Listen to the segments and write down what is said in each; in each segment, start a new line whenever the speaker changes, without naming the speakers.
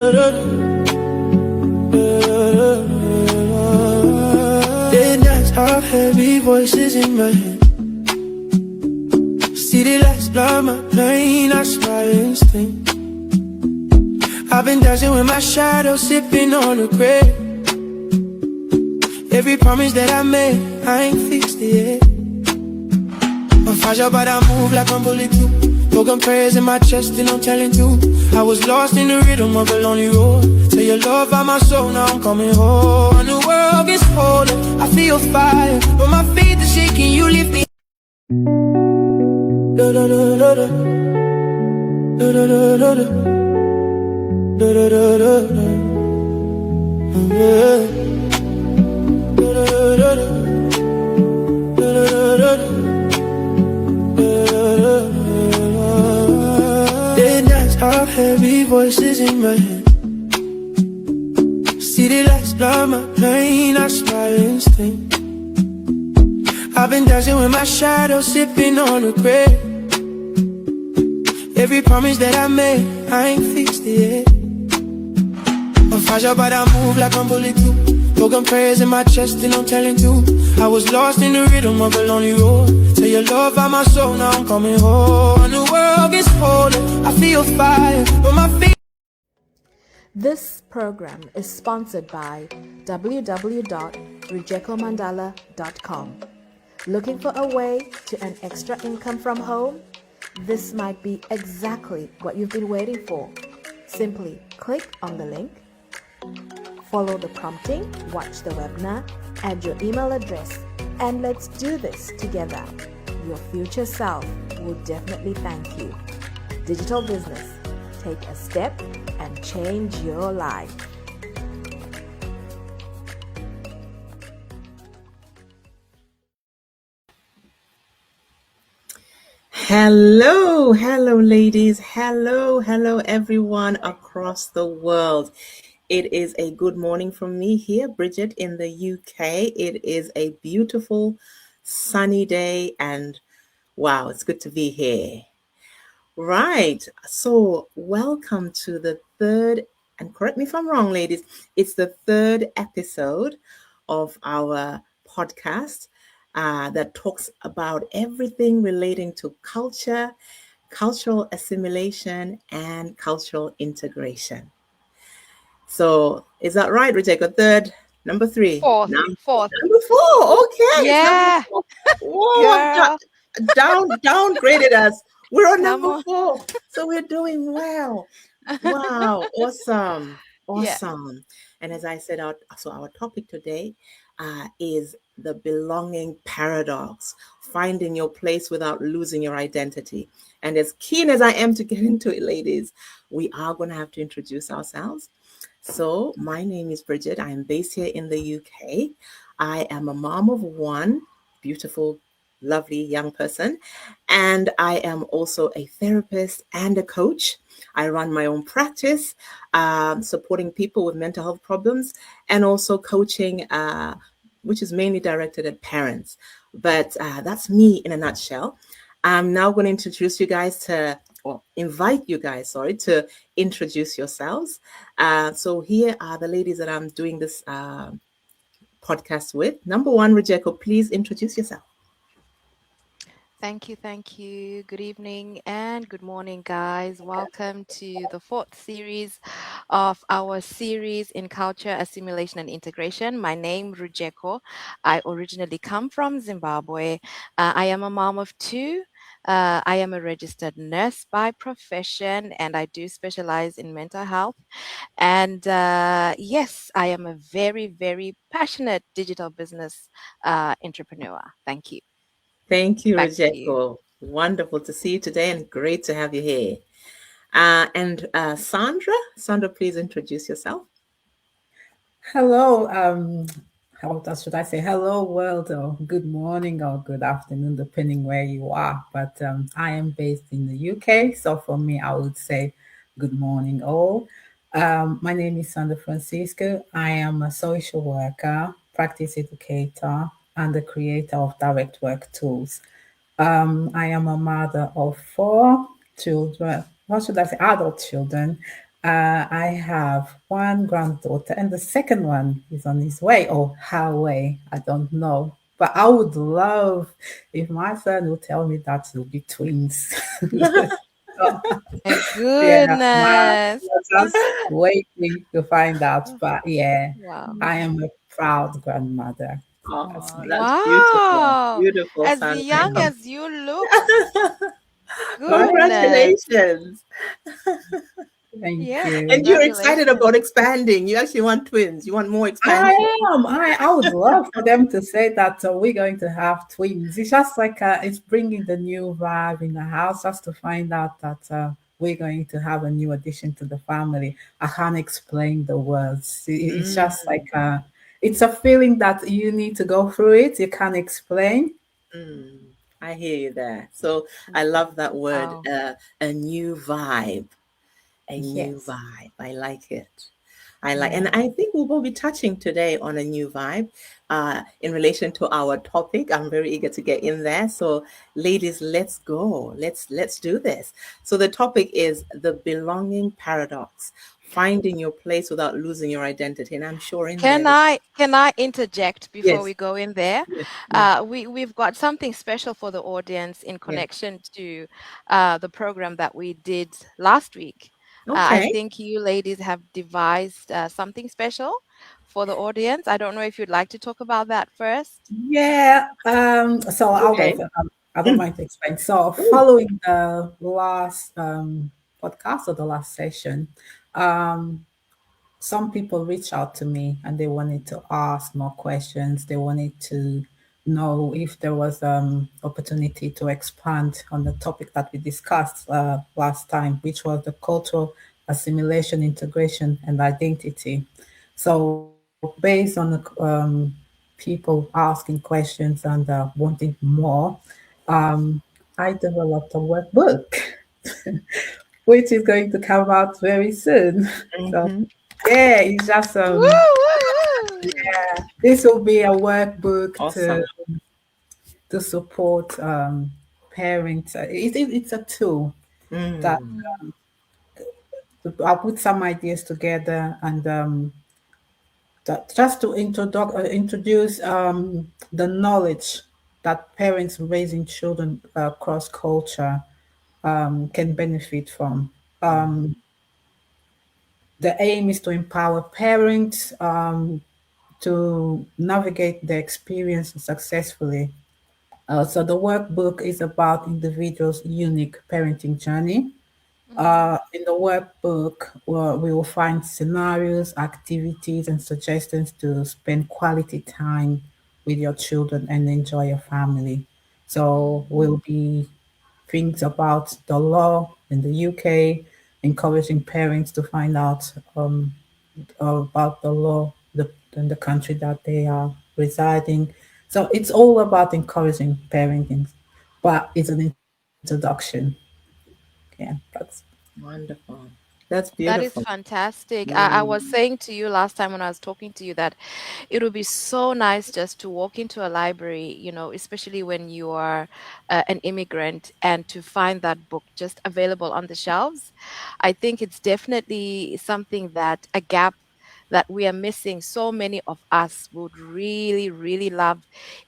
Late nights, I heavy voices in my head. City lights blind my brain, I smile instinct. I've been dancing with my shadow, sipping on a grape. Every promise that I made, I ain't fixed it yet. I'm fragile, but I move like I'm bulletproof. Broken prayers in my chest and I'm telling you, I was lost in the rhythm of a lonely road. Till your love by my soul, now I'm coming home. And the world gets colder, I feel fire, but my feet are shaking, you lift me. Da da da da da. Da da da da da. Da da da da da. Yeah. Da da da da. Da da da da. Late nights, all heavy voices in my head. City lights blind my brain, I smile instinct. I've been dancing with my shadow, sipping on a grape. Every promise that I made, I ain't fixed it yet. I'm fragile, but I move like I'm bulletproof. Broken prayers in my chest and I'm telling you, I was lost in the rhythm of a lonely road. Till your love by my soul, now I'm coming home. And the world gets colder, I feel fire, but my feet.
This program is sponsored by www.rejecomandala.com. Looking for a way to earn extra income from home? This might be exactly what you've been waiting for. Simply click on the link, follow the prompting, watch the webinar, add your email address, and let's do this together. Your future self will definitely thank you. Digital business. Take a step and change your life.
Hello ladies. Hello everyone across the world. It is a good morning from me here, Bridget, in the UK. It is a beautiful sunny day and wow, it's good to be here. Right. So welcome to the third, and correct me if I'm wrong, ladies, it's the third episode of our podcast that talks about everything relating to culture, cultural assimilation, and cultural integration. So is that right, Rebecca? Third, number three?
Fourth.
Number four. Okay.
Yeah.
It's number 4. Whoa,
Girl.
downgraded us. We're on
Come
number
on.
4. So we're doing well. Wow. Awesome.
Yeah.
And as I said, our topic today is the belonging paradox, finding your place without losing your identity. And as keen as I am to get into it, ladies, we are going to have to introduce ourselves. So my name is Bridget. I am based here in the UK. I am a mom of one, beautiful, lovely young person. And I am also a therapist and a coach. I run my own practice, supporting people with mental health problems and also coaching, which is mainly directed at parents. But that's me in a nutshell. I'm now going to invite you guys, to introduce yourselves. So here are the ladies that I'm doing this podcast with. Number 1, Rejeko, please introduce yourself.
Thank you. Good evening and good morning, guys. Welcome to the 4th series of our series in culture, assimilation, and integration. My name, Rujeko. I originally come from Zimbabwe. I am a mom of 2. I am a registered nurse by profession, and I do specialize in mental health. And yes, I am a very, very passionate digital business entrepreneur. Thank you.
Thank you,
Back to you.
Rejeko. Wonderful to see you today and great to have you here. And Sandra, please introduce yourself.
Hello, how should I say? Hello, world, or good morning or good afternoon, depending where you are. But I am based in the UK, so for me, I would say good morning, all. My name is Sandra Francisco. I am a social worker, practice educator, and the creator of direct work tools. I am a mother of 4 children. What should I say? Adult children. I have one granddaughter, and the second one is on his way or her way. I don't know. But I would love if my son would tell me that will be twins. So,
My
yeah,
goodness.
we're just waiting to find out. But yeah,
Wow.
I am a proud grandmother. That's
Oh,
me.
that's beautiful.
Wow.
Beautiful,
As
Sandra.
young as you look. Goodness.
Congratulations.
Thank
Yes,
you.
And you're excited
congratulations.
about expanding. You actually want twins. You want more
I
expansion.
am. I would love for them to say that we're going to have twins. It's just like it's bringing the new vibe in the house, just to find out that we're going to have a new addition to the family. I can't explain the words. It's
Mm,
just like it's a feeling that you need to go through it. You can't explain.
mm. I hear you there. So I love that word,
Wow.
a new vibe. A new
Yes.
vibe. I like it. I like, and
Yeah.
I think we will be touching today on a new vibe in relation to our topic. I'm very eager to get in there. So, ladies, let's go. Let's do this. So, the topic is the belonging paradox: finding your place without losing your identity. And I'm sure in there,
Can I interject before
yes,
we go in there?
yes, yeah,
We've got something special for the audience in
yeah.
connection to the program that we did last week. I
Okay,
think you ladies have devised something special for the audience. I don't know if you'd like to talk about that first.
Yeah. So
okay.
I don't mind to explain. So
Ooh,
following the last podcast or the last session, um, some people reached out to me and they wanted to ask more questions. They wanted to know if there was opportunity to expand on the topic that we discussed last time, which was the cultural assimilation, integration, and identity. So based on the people asking questions and wanting more, um, I developed a workbook, which is going to come out very soon. So
mhm.
yeah, it's just
Woo, woo, woo.
this will be a workbook
Awesome.
to support parents. It's a tool that
Mm,
Mm,
I'll put some ideas together and just to introduce the knowledge that parents raising children across culture can benefit from. Um, the aim is to empower parents to navigate the experience successfully. So the workbook is about individuals' unique parenting journey.
mhm,
In the workbook, we will find scenarios, activities, and suggestions to spend quality time with your children and enjoy your family. So
mm.
we'll be things about the law in the UK, encouraging parents to find out about the law in the country that they are residing. So it's all about encouraging parenting, but it's an introduction. Yeah,
wonderful. That's
That is
beautiful.
fantastic. I was
Mm,
saying to you last time when I was talking to you that it would be so nice just to walk into a library, especially when you are an immigrant, and to find that book just available on the shelves. I think it's definitely something that a gap that we are missing. So many of us would really, really love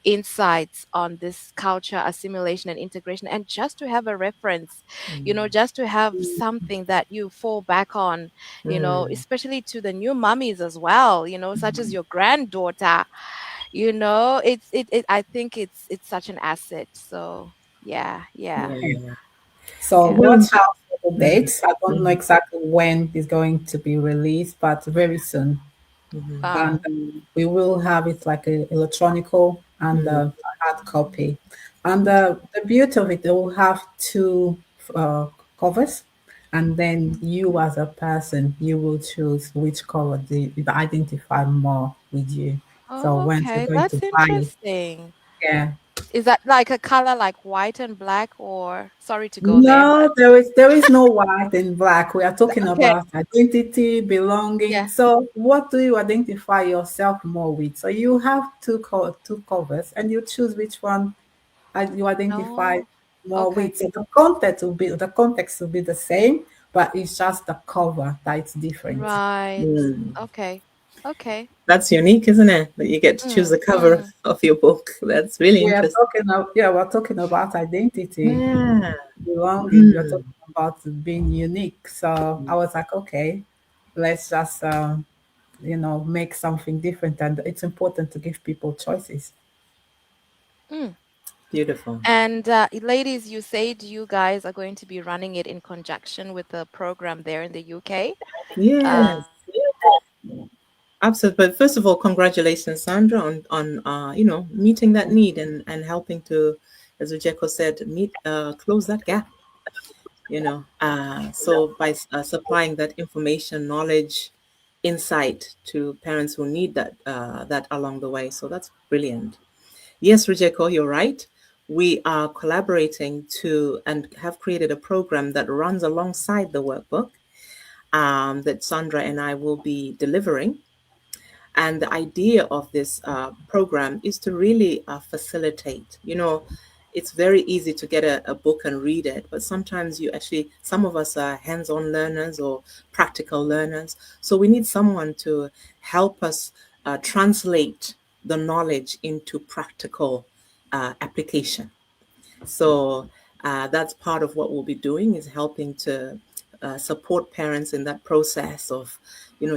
insights on this culture, assimilation, and integration, and just to have a reference,
mm,
just to have something that you fall back on,
mm,
especially to the new mummies as well, such as your granddaughter. I think it's such an asset. So yeah, yeah,
yeah.
So
yeah.
watch
No.
out for the
Mhm,
dates. I don't know
mhm,
exactly when it's going to be released, but very soon.
mhm,
And
Wow.
we will have it like a electronical and
mm,
a hard copy. And the beauty of it, they will have two uh, covers, and then you as a person, you will choose which cover you identify more with you. So
Oh,
once you're
okay,
going to
that's
buy it,
interesting.
yeah.
Is that like a color like white and black, or sorry to go there, but
No, there is no white and black. We are talking
okay.
about identity, belonging.
Yeah.
So, what do you identify yourself more with? So, you have two covers, and you choose which one you identify
Oh,
more
okay.
with. So, the context will be the same, but it's just the cover that it's different.
Right.
Mm.
Okay. Okay.
That's unique, isn't it? That you get to choose the cover of your book. That's really interesting.
We're talking about identity,
Yeah.
belonging. We're
Mm.
talking about being unique. So I was like, okay, let's just make something different, and it's important to give people choices.
Mm.
Beautiful.
And ladies, you said you guys are going to be running it in conjunction with the program there in the UK.
Yes. Absolutely. But first of all, congratulations, Sandra, on meeting that need and helping to, as Ujeko said, close that gap. So by supplying that information, knowledge, insight to parents who need that along the way. So that's brilliant. Yes, Rijeko, you're right. We are collaborating and have created a program that runs alongside the workbook that Sandra and I will be delivering. And the idea of this program is to really facilitate. It's very easy to get a book and read it, but sometimes some of us are hands-on learners or practical learners. So we need someone to help us translate the knowledge into practical application. So that's part of what we'll be doing, is helping to support parents in that process of,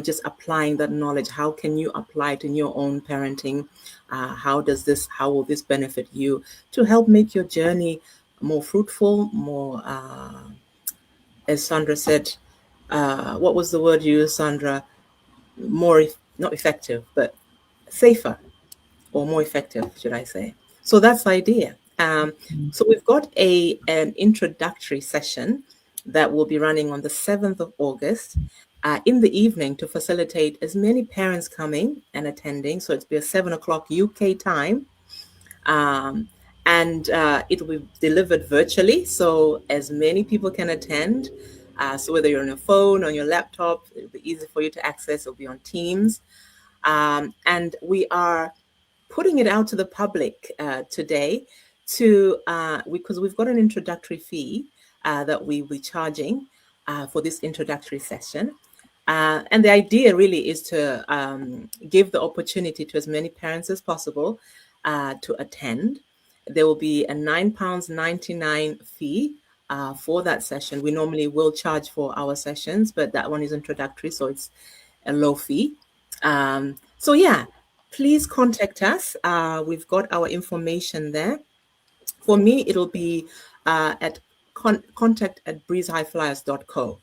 just applying that knowledge. How can you apply it in your own parenting? How will this benefit you to help make your journey more fruitful, more, as Sandra said, what was the word you used, Sandra? Not effective, but safer, or more effective, should I say. So that's the idea. So we've got an introductory session that will be running on the 7th of August in the evening to facilitate as many parents coming and attending. So it's be a 7 o'clock UK time. And it will be delivered virtually, so as many people can attend. So whether you're on your phone, on your laptop, it'll be easy for you to access. It'll be on Teams. And we are putting it out to the public today because we've got an introductory fee that we'll be charging for this introductory session. And the idea really is to give the opportunity to as many parents as possible to attend. There will be a £9.99 fee for that session. We normally will charge for our sessions, but that one is introductory, so it's a low fee. So yeah, please contact us. We've got our information there. For me, it'll be at contact@breezehighflyers.co.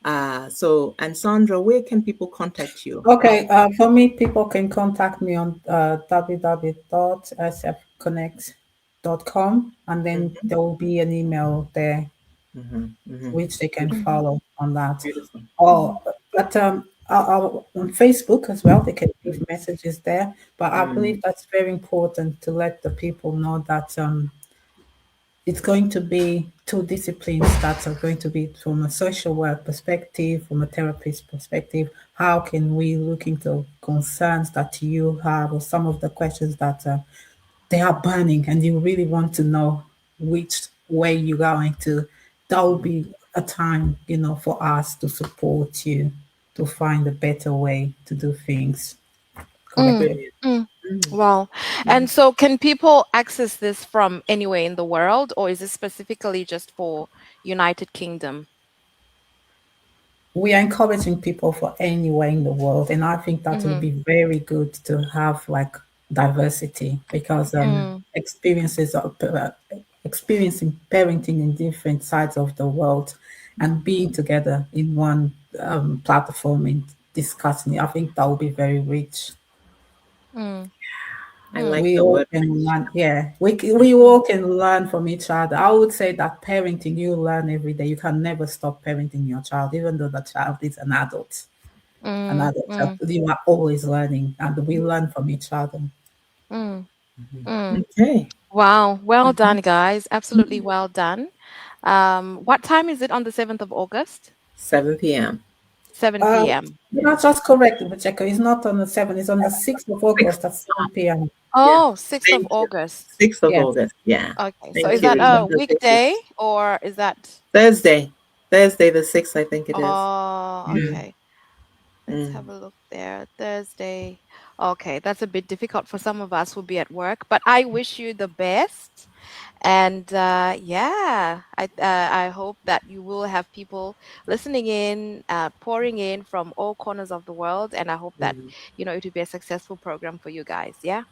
And Sandra, where can people contact you?
Okay, for me, people can contact me on www.sfconnect.com, and then there will be an email there which they can follow on that.
Beautiful.
But on Facebook as well, they can leave messages there. But I believe that's very important to let the people know that it's going to be two disciplines that are going to be from a social work perspective, from a therapist perspective. How can we look into concerns that you have, or some of the questions that they are burning and you really want to know which way you're going to? That will be a time, for us to support you to find a better way to do things.
Wow. And so can people access this from anywhere in the world, or is this specifically just for United Kingdom?
We are encouraging people for anywhere in the world, and I think that will be very good to have like diversity, because experiencing parenting in different sides of the world and being together in one platform and discussing it, I think that will be very rich.
I like
We
the
all
word.
can learn. Yeah, we all can learn from each other. I would say that parenting, you learn every day. You can never stop parenting your child, even though the child is an adult. Child, you are always learning, and we learn from each other.
Okay.
Wow. Well done, guys. Absolutely well done. What time is it on the 7th of August?
7 p.m.
7 p.m.
You're not just correct, Rebecca. It's not on the 7th. It's on the 6th of August at 7 p.m.
Oh, 6th
Thank
of
you.
August.
6th of
Yes.
August. Yeah.
Okay.
Thank
So is
you.
that a weekday or is that
Thursday. Thursday the 6th, I think it is.
Oh, okay. Let's
Mm.
have a look there. Thursday. Okay, that's a bit difficult for some of us who'll be at work, but I wish you the best. And yeah, I hope that you will have people listening in, pouring in from all corners of the world, and I hope that
Mm.
it will be a successful program for you guys. Yeah.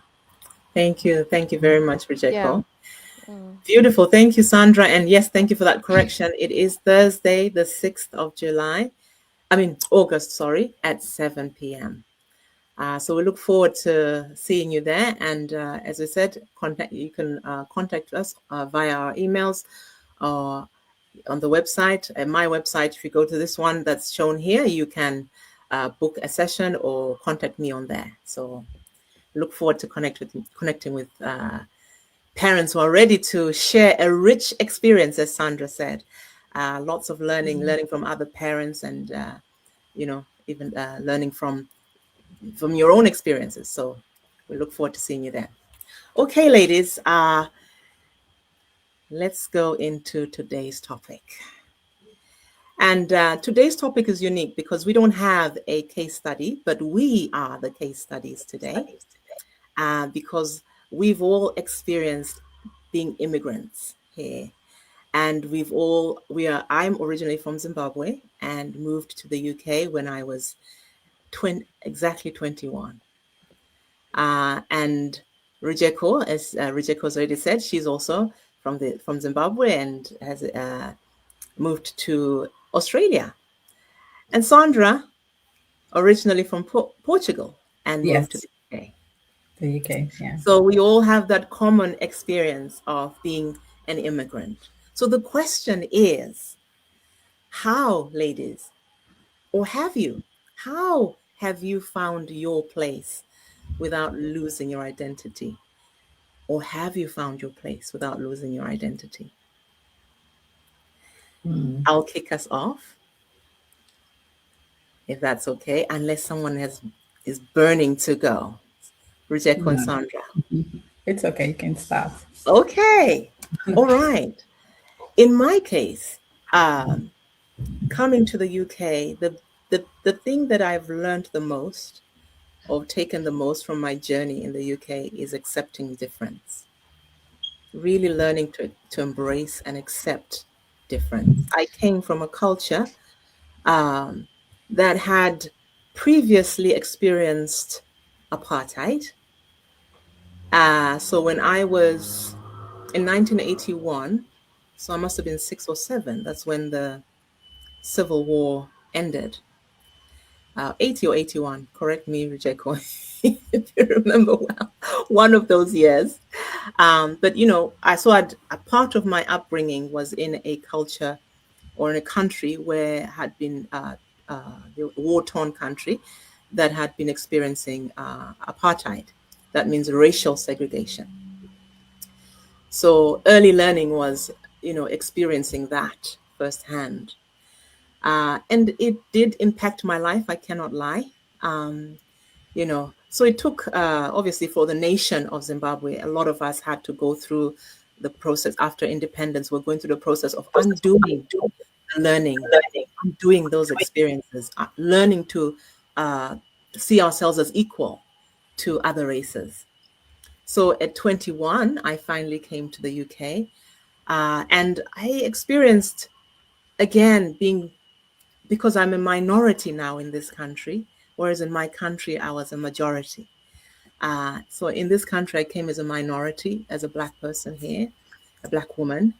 Thank you. Thank you very much,
Yeah.
Rijeko.
Mm.
Beautiful. Thank you, Sandra. And yes, thank you for that correction. It is Thursday, the 6th of July. August, sorry, at 7 p.m. So we look forward to seeing you there. And as I said, you can contact us via our emails or on the website. My website, if you go to this one that's shown here, you can book a session or contact me on there. So look forward to connecting with parents who are ready to share a rich experience, as Sandra said. Lots of learning from other parents, and even learning from your own experiences. So we look forward to seeing you there. Okay, ladies, let's go into today's topic. And today's topic is unique because we don't have a case study, but we are the case studies today, because we've all experienced being immigrants here. And I'm originally from Zimbabwe and moved to the UK when I was exactly 21. And Rijeko, as Rijeko's already said, she's also from Zimbabwe and has moved to Australia. And Sandra, originally from Portugal and moved to
Yes,
the UK.
the UK. Yeah.
So we all have that common experience of being an immigrant. So the question is, how, ladies, or how have you found your place without losing your identity? Or have you found your place without losing your identity?
Mm.
I'll kick us off, if that's okay, unless someone is burning to go. Rijeko and
No,
Sandra.
it's okay. You can start.
Okay. All right. In my case, coming to the UK, the thing that I've learned the most or taken the most from my journey in the UK is accepting difference. Really learning to embrace and accept difference. I came from a culture that had previously experienced apartheid. So when I was in 1981, so I must have been 6 or 7, that's when the Civil War ended. 80 or 81, correct me, Rijeko, if you remember well, one of those years. But a part of my upbringing was in a culture or in a country where had been the war-torn country that had been experiencing apartheid. That means racial segregation. So early learning was, experiencing that firsthand. And it did impact my life, I cannot lie. So it took, obviously, for the nation of Zimbabwe, a lot of us had to go through the process after independence. We're going through the process of undoing learning, undoing those experiences, learning to see ourselves as equal to other races. So at 21, I finally came to the UK, and I experienced, again, because I'm a minority now in this country, whereas in my country, I was a majority. So in this country, I came as a minority, as a Black person here, a Black woman.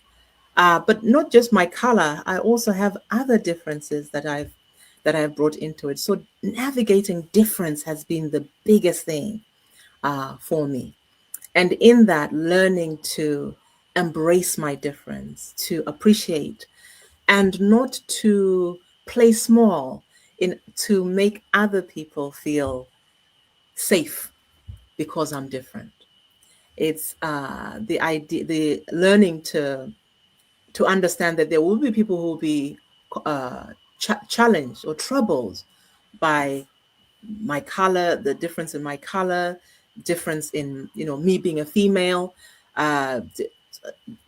But not just my color, I also have other differences that I've brought into it. So navigating difference has been the biggest thing for me. And in that, learning to embrace my difference, to appreciate, and not to play small, to make other people feel safe because I'm different. It's the learning to understand that there will be people who will be challenged or troubled by my color, the difference in my color, difference in me being a female,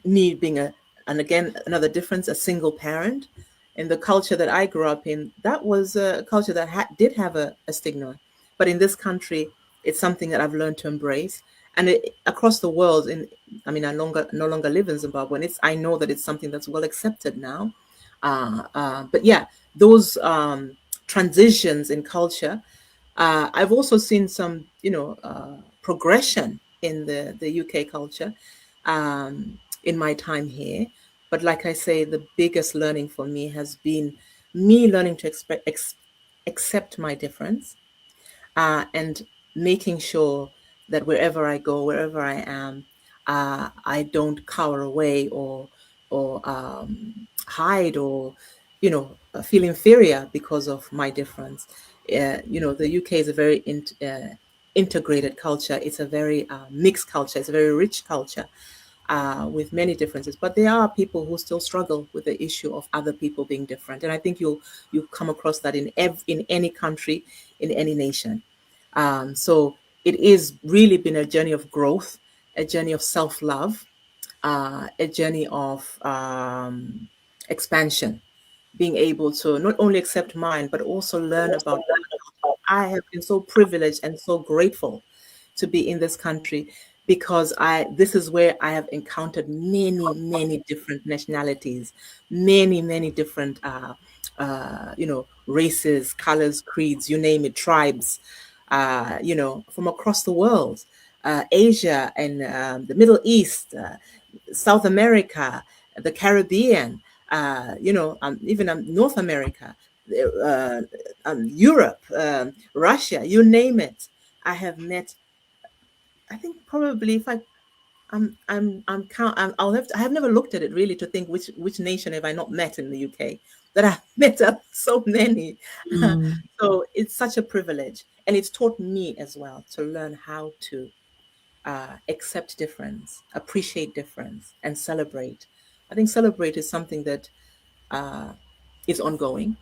me being and again another difference, a single parent. in the culture that I grew up in, that was a culture that did have a stigma. But in this country, it's something that I've learned to embrace. And across the world, I mean, I no longer live in Zimbabwe, and I know that it's something that's well accepted now. But yeah, those transitions in culture. I've also seen some, progression in the UK culture in my time here. But like I say, the biggest learning for me has been me learning to accept my difference, and making sure that wherever I go, wherever I am, I don't cower away or hide or feel inferior because of my difference. The UK is a very integrated culture. It's a very mixed culture. It's a very rich culture. With many differences, but there are people who still struggle with the issue of other people being different, and I think you'll come across that in any country, in any nation. So it is really been a journey of growth, a journey of self-love, a journey of expansion, being able to not only accept mine, but also learn about other cultures. I have been so privileged and so grateful to be in this country because this is where I have encountered many different nationalities, many different races, colors, creeds, you name it, tribes, from across the world, Asia and the Middle East, South America, the Caribbean, even North America, Europe, Russia, you name it. I have met. I think probably if I'm count. I have never looked at it really to think which nation have I not met in the UK. That I've met up so many.
Mm.
So it's such a privilege, and it's taught me as well to learn how to accept difference, appreciate difference, and celebrate. I think celebrate is something that is ongoing,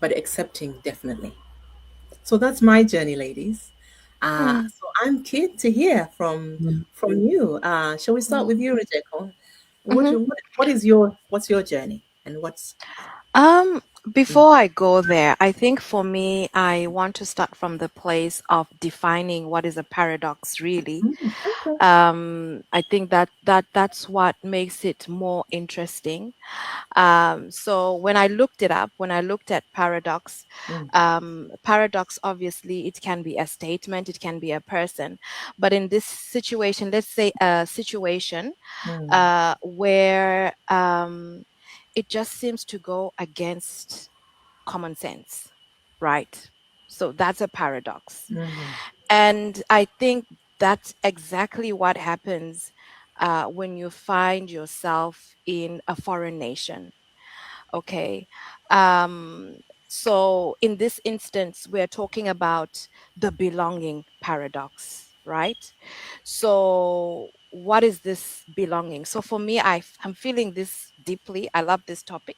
but accepting definitely. So that's my journey, ladies. So I'm keen to hear
Mm.
from you. Shall we start with you, Rebecca?
Mhm.
What's your journey and what's
Um,
mm,
Before I go there, I think for me, I want to start from the place of defining what is a paradox really.
okay?
I think that's what makes it more interesting. So when I looked it up, when I looked at paradox,
Mm,
paradox obviously it can be a statement, it can be a person, but in this situation, let's say a situation
mm,
where it just seems to go against common sense, right? So that's a paradox.
mhm,
And I think that's exactly what happens when you find yourself in a foreign nation. Okay. Um, so in this instance, we're talking about the belonging paradox, right? So what is this belonging? So for me, I'm feeling this deeply. I love this topic.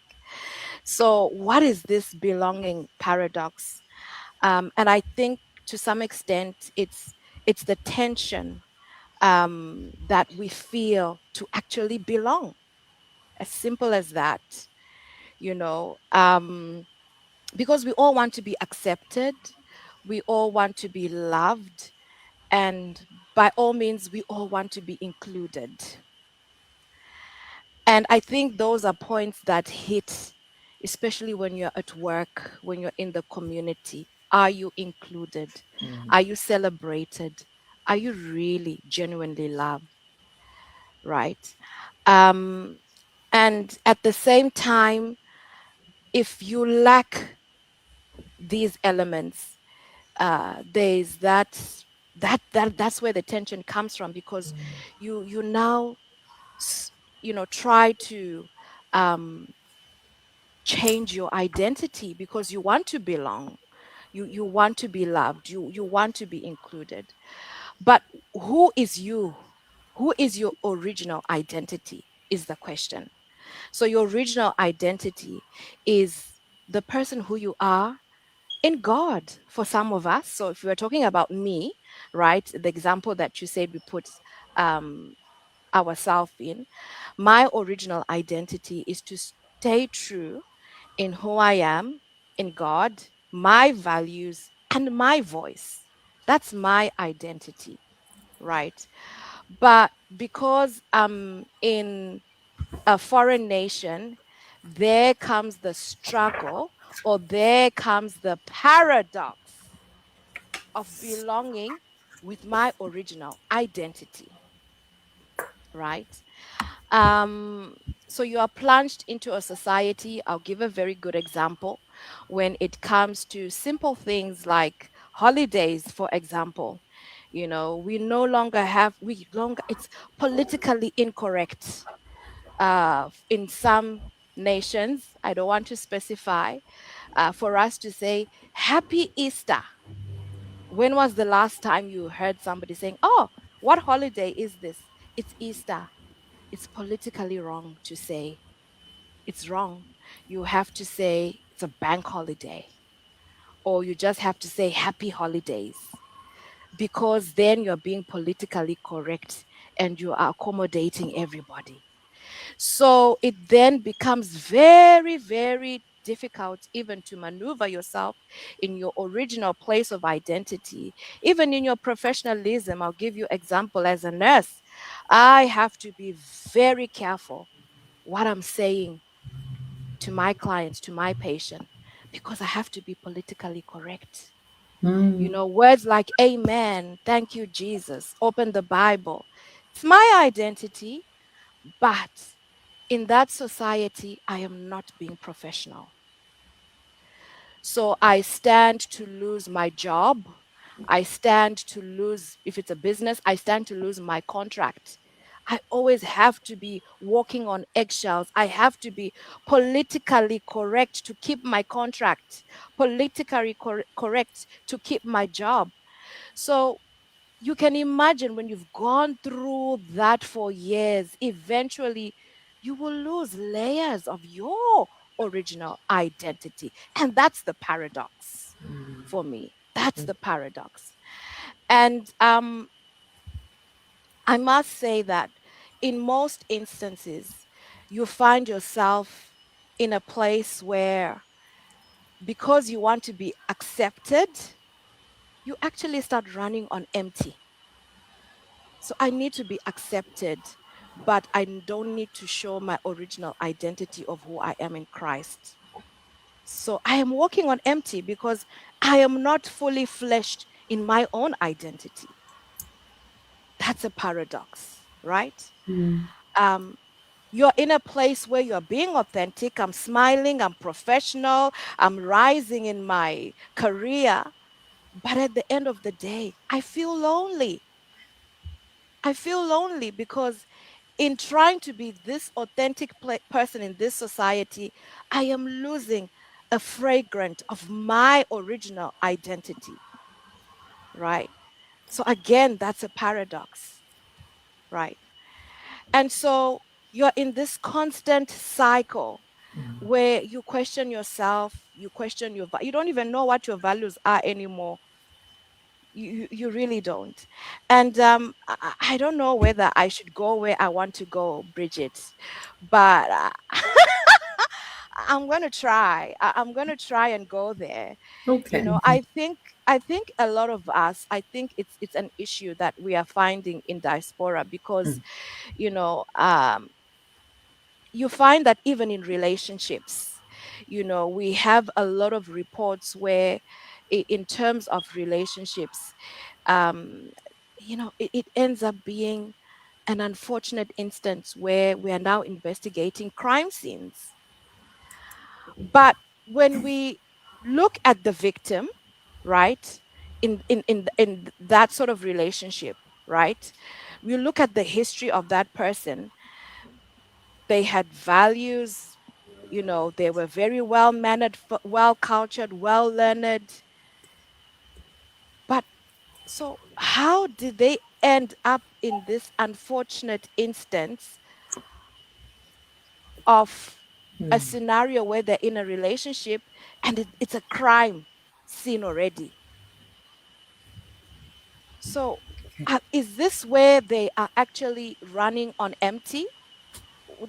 So what is this belonging paradox? And I think to some extent, it's the tension that we feel to actually belong. As simple as that, you know. Because we all want to be accepted, we all want to be loved, and by all means, we all want to be included. And I think those are points that hit, especially when you're at work, when you're in the community. Are you included?
mhm,
Are you celebrated? Are you really genuinely loved? Right? Um, and at the same time, if you lack these elements, there's that's where the tension comes from, because you now s- try to um, change your identity because you want to belong, you want to be loved, you want to be included. But who is you? Who is your original identity is the question. So your original identity is the person who you are in God for some of us. So if we're talking about me, right, the example that you said we put um, ourselves in, my original identity is to stay true in who I am, in God, my values, and my voice. That's my identity, right? But because I'm in a foreign nation, there comes the struggle or there comes the paradox of belonging with my original identity, right? Um, so you are plunged into a society. I'll give a very good example when it comes to simple things like holidays, for example. You know, we no longer have, we longer, it's politically incorrect in some nations. I don't want to specify, for us to say, Happy Easter. When was the last time you heard somebody saying, Oh, what holiday is this? It's Easter. It's politically wrong to say. It's wrong. You have to say it's a bank holiday, or you just have to say happy holidays, because then you're being politically correct and you are accommodating everybody. So it then becomes very, very difficult even to maneuver yourself in your original place of identity, even in your professionalism. I'll give you example as a nurse. I have to be very careful what I'm saying to my clients, to my patient, because I have to be politically correct. You
Mm.
know, words like amen, thank you, Jesus, open the Bible. It's my identity, but in that society, I am not being professional. So I stand to lose my job. I stand to lose, if it's a business, I stand to lose my contract. I always have to be walking on eggshells. I have to be politically correct to keep my contract, politically correct to keep my job. So you can imagine when you've gone through that for years, eventually you will lose layers of your original identity. And that's the paradox for me. That's the paradox. And I must say that in most instances, you find yourself in a place where, because you want to be accepted, you actually start running on empty. So I need to be accepted, but I don't need to show my original identity of who I am in Christ. So I am walking on empty because I am not fully fleshed in my own identity. That's a paradox, right? Um, you're in a place where you're being authentic. I'm smiling, I'm professional, I'm rising in my career. But at the end of the day, I feel lonely. I feel lonely because in trying to be this authentic person in this society, I am losing a fragrance of my original identity, right? So again, that's a paradox, right? And so you're in this constant cycle where you question yourself, you question you don't even know what your values are anymore. You really don't. And I don't know whether I should go where I want to go, Bridget, but I'm going to try. I'm going to try and go there. You
Okay.
know, I think a lot of us, I think it's an issue that we are finding in diaspora because, you know, you find that even in relationships, we have a lot of reports where in terms of relationships, um, it ends up being an unfortunate instance where we are now investigating crime scenes. But when we look at the victim, right, in that sort of relationship, right, we look at the history of that person. They had values, they were very well mannered, well cultured, well learned. But so, how did they end up in this unfortunate instance of a scenario where they're in a relationship and it's a crime scene already? So, is this where they are actually running on empty?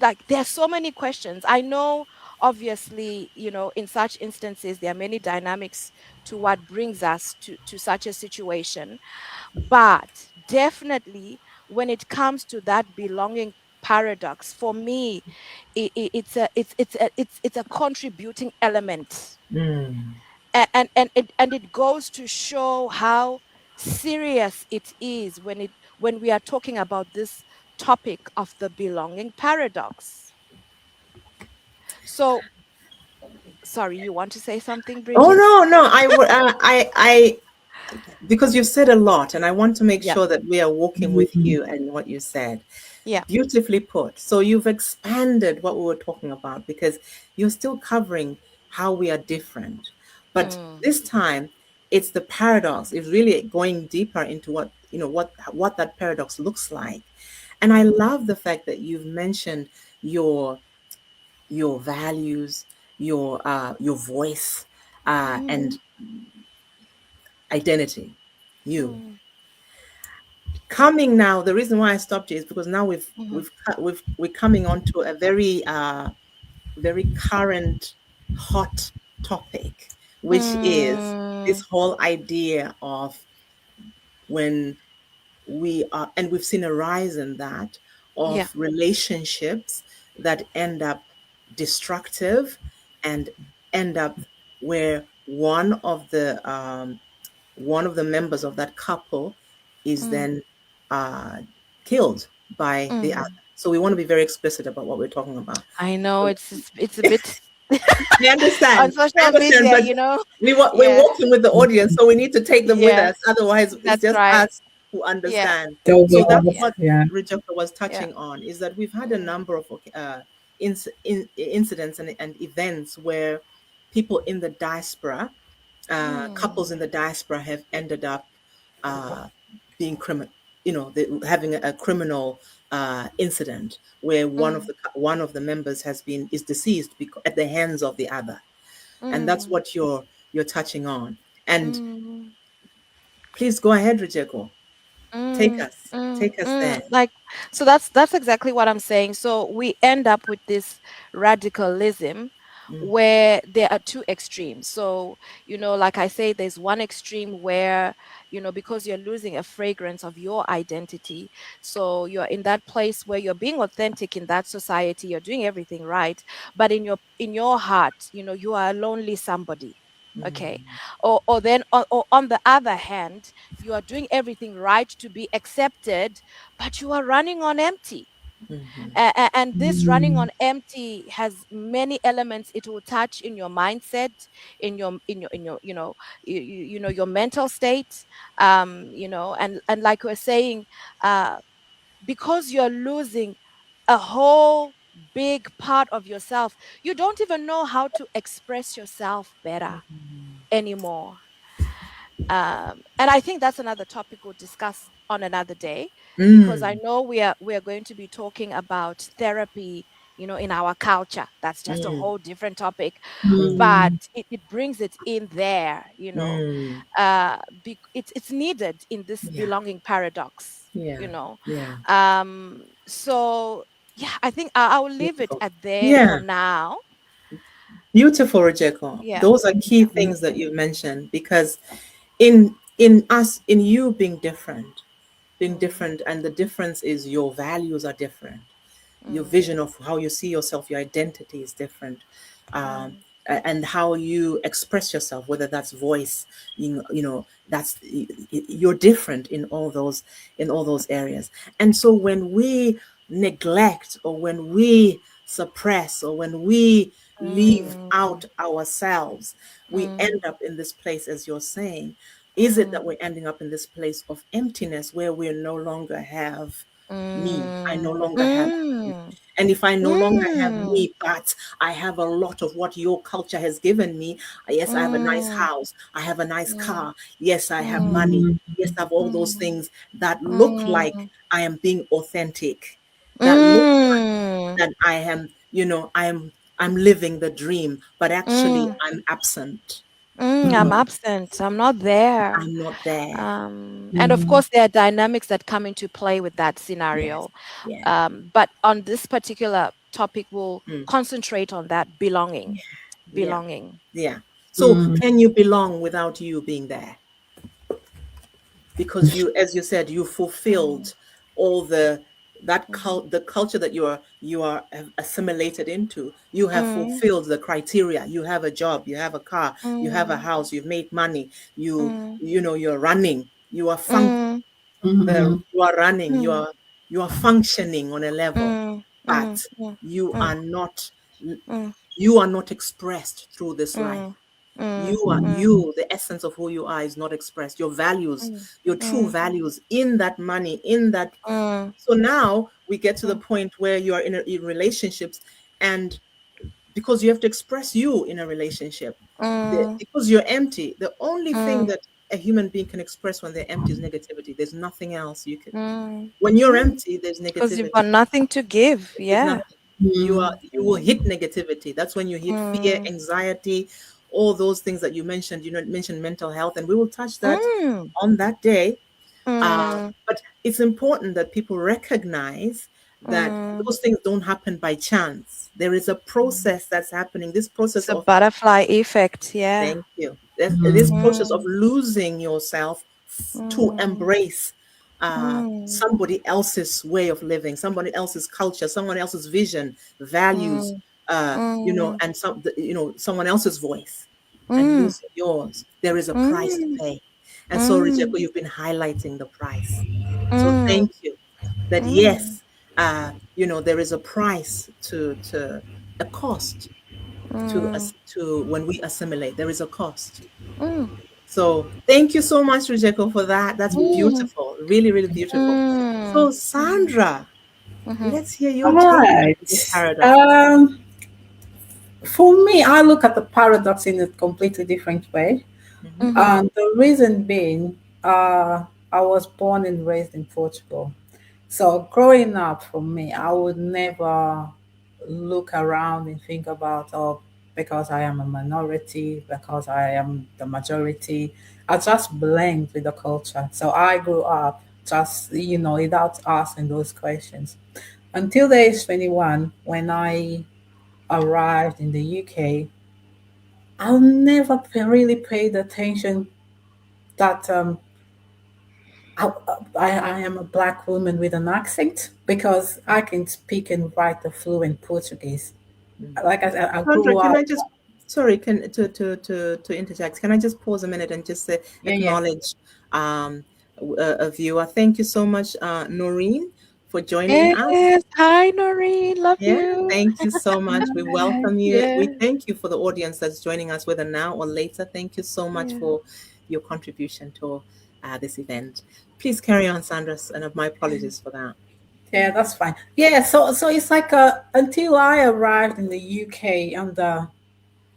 Like, there are so many questions. I know obviously, in such instances, there are many dynamics to what brings us to such a situation. But definitely, when it comes to that belonging paradox, for me, it's a contributing element,
Mm.
and it goes to show how serious it is when we are talking about this topic of the belonging paradox. So, sorry, you want to say something,
Oh
Bridget?
no, no, because you said a lot, and I want to make
Yeah,
sure that we are walking with you and what you said.
yeah.
Beautifully put. So you've expanded what we were talking about because you're still covering how we are different. But
Mm,
this time it's the paradox. It's really going deeper into what that paradox looks like. And I love the fact that you've mentioned your values, your voice, and identity. You
mm,
coming now. The reason why I stopped you is because now
mhm,
we're coming on to a very current hot topic, which is this
mm,
whole idea of when we are, and we've seen a rise in that,
yeah.
of relationships that end up destructive and end up where one of the members of that couple is
Mm,
then uh, killed by the other.
mm.
So we want to be very explicit about what we're talking about.
I know it's a bit
I understand.
on
I
social
understand,
media,
but we're
Yeah,
walking with the audience, so we need to take them with
yeah,
us. Otherwise, it's
that's
just
right.
us who
Yeah,
understand.
So
So that's
well,
yeah,
what
yeah.
Rebecca was
yeah.
touching on, is that we've had a
Mm,
number of incidents and events where people in the diaspora,
mm,
couples in the diaspora, have ended up uh, being criminal. Having a criminal incident where
mm,
one of the members is deceased at the hands of the other, and that's
mm,
what you're touching on. And
mm,
please go ahead, Rejeko. Take us there.
Like, so that's exactly what I'm saying. So we end up with this radicalism
Mm,
where there are two extremes. So, like I say, there's one extreme where, because you're losing a fragrance of your identity. So you're in that place where you're being authentic in that society, you're doing everything right, but in your heart, you are a lonely somebody. Okay.
mm,
Or then or on the other hand, you are doing everything right to be accepted, but you are running on empty.
mhm,
And this running on empty has many elements. It will touch in your mindset, in your your mental state, and like we're saying, uh because you're losing a whole big part of yourself, you don't even know how to express yourself better anymore. And I think that's another topic we'll discuss on another day, because I
mm,
know we are going to be talking about therapy, in our culture. That's just a
mm,
whole different topic, but
mm,
it brings it in there.
mm.
It's needed in this
Yeah,
belonging paradox.
yeah, yeah.
So yeah, I think I will leave it
Beautiful.
at there for
Yeah,
now.
beautiful, Rejeko.
Yeah,
Those are key
yeah.
things that you mentioned, because in you being
Mm,
different, and the difference is your values are different, your
mm,
vision of how you see yourself, your identity is different, um,
mm,
and how you express yourself, whether that's voice, that's you're different in all those areas. And so when we neglect, or when we suppress, or when we leave
mm,
out ourselves, we
mm,
end up in this place, as you're saying. Is it that
mm.
we're ending up in this place of emptiness, where we no longer have me? I no
Mm,
longer have me.
mm,
And if I no longer have
mm,
me, but I have a lot of what your culture has given me, yes, I have a nice
mm,
house, I have a nice
mm,
car, yes, I have
mm,
money, yes, I have all those
mm,
things that look like
mm,
I am being authentic, that look
mm,
that I am, I'm living the dream, but actually
mm,
I'm absent.
I'm absent. I'm not there.
I'm not there.
And of course, there are dynamics that come into play with that
Yes,
scenario.
yeah.
But on this particular topic will
Mm.
concentrate on that belonging.
Yeah.
Belonging.
Yeah. So
Mm.
can you belong without you being there? Because you, as you said, you fulfilled all the the culture that you are assimilated into. You have
Mm,
fulfilled the criteria. You have a job, you have a car, you have a
mm,
house, you've made money,
mm,
you're running, you are
mm,
Mhm.
you are running,
mm,
you are functioning on a level,
mm, mm,
but
mm,
you
mm,
are not
mm,
you are not expressed through this life.
mm, mm,
The essence of who you are is not expressed. Your values,
mm,
your true
mm,
values in that money, in that.
mm,
So now we get to the
mm,
point where you are in relationships, and because you have to express you in a relationship,
mm,
because you're empty, the only thing
mm,
that a human being can express when they're empty is negativity. There's nothing else you can.
mm,
When you're
mm.
empty, there's
Because you've
negativity.
got nothing to give.
There's
Yeah.
nothing.
Mm.
You will hit negativity. That's when you hit fear,
Mm,
anxiety, all those things that you mentioned. Mentioned mental health, and we will touch that
mm,
on that day.
mm,
But it's important that people recognize that
mm.
those things don't happen by chance. There is a process that's happening. This
It's
process
a
of,
butterfly effect. Yeah.
thank you. This
Mm.
process of
Mm,
losing yourself to
mm,
embrace
mm,
somebody else's way of living, somebody else's culture, someone else's vision, values,
mm, mm,
and someone else's voice, and
mm,
losing yours. There is a price to
mm,
pay. And so,
mm,
Rijeko, you've been highlighting the price. So
mm,
thank you. That
mm,
yes, there is a price to a cost to
mm,
us to when we assimilate. There is a cost.
mm,
So thank you so much, Rijeko, for that. That's
mm,
beautiful. Really, really beautiful.
mm,
So Sandra,
mhm,
let's hear
All
your take on this
right.
paradox.
For me, I look at the paradox in a completely different way.
Hmm.
mhm,
And the reason being, I was born and raised in Portugal. So growing up for me, I would never look around and think about, oh, because I am a minority, because I am the majority. I just blend with the culture. So I grew up just, without asking those questions. Until the age 21, when I arrived in the UK, I never really paid attention that I am a black woman with an accent because I can speak and write the fluent Portuguese. Like I said, I
Sandra,
grew
can
up.
I just sorry, can to interject? Can I just pause a minute and just say,
Yeah, yeah,
acknowledge a viewer? Thank you so much, Noreen, for joining us.
yes. Hi, Noreen. Love
Yeah,
you.
thank you so much. We welcome you.
Yeah.
We thank you for the audience that's joining us, whether now or later. Thank you so much
Yeah.
for your contribution to this event. Please carry on, Sandra, and my apologies for that.
yeah. That's fine. Yeah. So it's like until I arrived in the UK and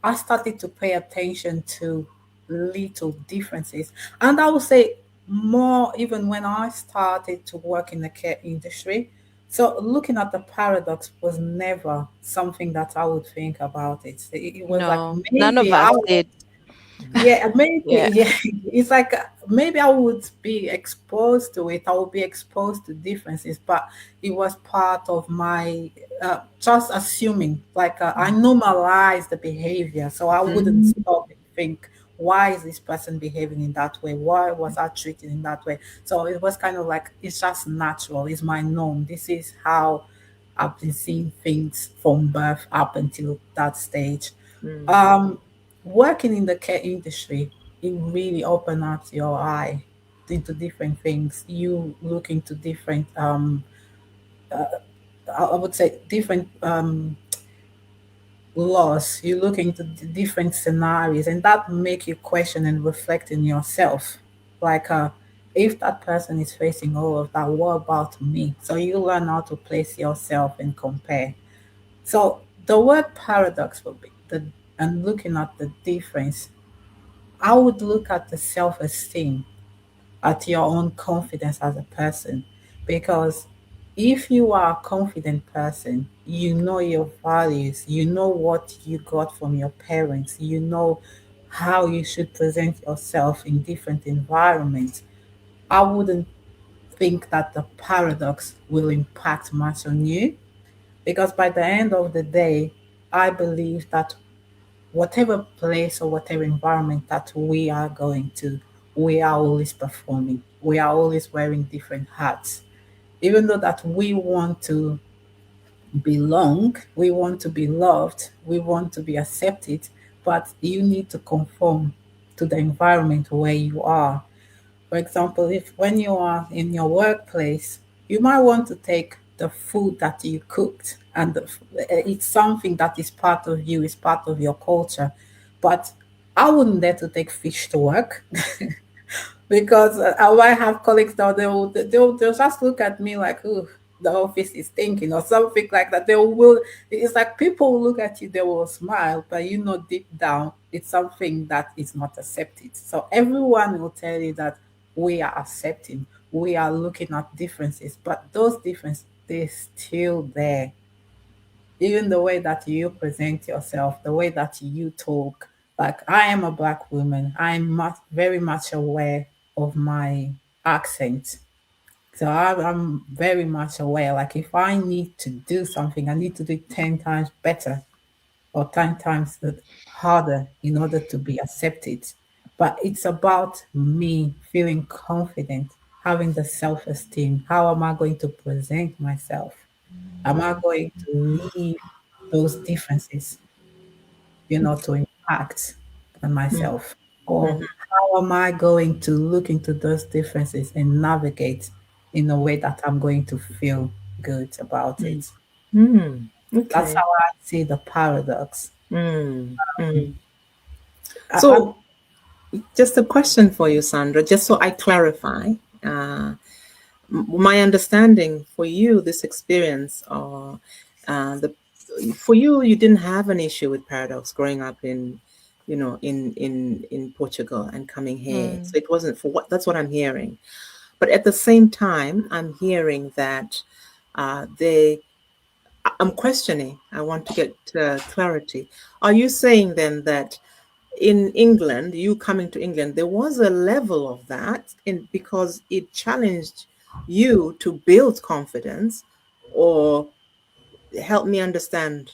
I started to pay attention to little differences, and I would say more even when I started to work in the care industry. So looking at the paradox was never something that I would think about it. It was like
No, none of
maybe
us did.
yeah, maybe
Yeah.
yeah. It's like maybe I would be exposed to it. I would be exposed to differences, but it was part of my just assuming. Like I normalized the behavior, so I wouldn't
Mm,
stop and think, why is this person behaving in that way? Why was I treated in that way? So it was kind of like it's just natural. It's my norm. This is how I've been seeing things from birth up until that stage.
mm,
Um, Working in the care industry, it really opens up your eye into different things. You look into different, I would say, different laws. You look into different scenarios, and that make you question and reflect in yourself. Like, if that person is facing all of that, what about me? So you learn how to place yourself and compare. So the word paradox would be and looking at the difference, I would look at the self esteem, at your own confidence as a person. Because if you are a confident person, you know your values, you know what you got from your parents, you know how you should present yourself in different environments. I wouldn't think that the paradox will impact much on you Because by the end of the day, I believe that whatever place or whatever environment that we are going to, we are always performing. We are always wearing different hats. Even though that we want to belong, we want to be loved, we want to be accepted, but you need to conform to the environment where you are. For example, if when you are in your workplace, you might want to take the food that you cooked and it's something that is part of you, is part of your culture. But I wouldn't dare to take fish to work because I might have colleagues that they'll just look at me like, "Ooh, the office is stinking," or something like that. They will. It's like people will look at you, they will smile, but you know deep down it's something that is not accepted. So everyone will tell you that we are accepting, we are looking at differences, but those differences they're still there. Even the way that you present yourself, the way that you talk. Like I am a black woman. I'm very much aware of my accent. So I'm very much aware. Like if I need to do something, I need to do it 10 times better or 10 times harder in order to be accepted. But it's about me feeling confident, having the self esteem. How am I going to present myself? Am I going to leave those differences, to impact on myself? Or how am I going to look into those differences and navigate in a way that I'm going to feel good about it?
Mm.
That's how
Okay.
I see the paradox.
Mm. Mm.
I,
So, just a question for you, Sandra, just so I clarify. Uh, my understanding for you, this experience, or the for you, you didn't have an issue with paradox growing up in, in Portugal and coming here. So
Mm.
it wasn't for what that's what I'm hearing. But at the same time, I'm hearing that they. I'm questioning. I want to get clarity. Are you saying then that in England, you coming to England, there was a level of that in because it challenged you to build confidence, or help me understand?